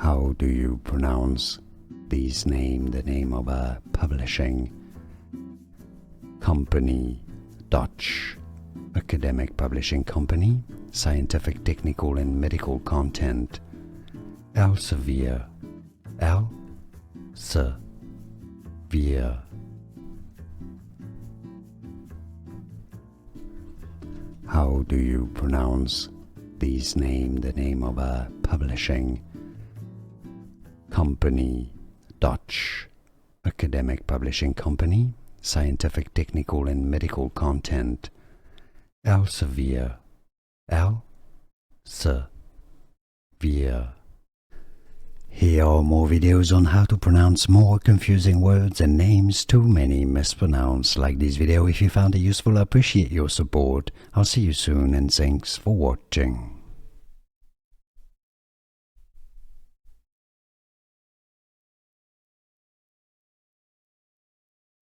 How do you pronounce this name, the name of a publishing company? Dutch academic publishing company, scientific, technical and medical content. Elsevier. Elsevier. How do you pronounce this name, the name of a publishing company? Dutch academic publishing company, scientific, technical and medical content. Elsevier. Elsevier. Here are more videos on how to pronounce more confusing words and names too many mispronounced. Like this video if you found it useful. I appreciate your support. I'll see you soon and thanks for watching.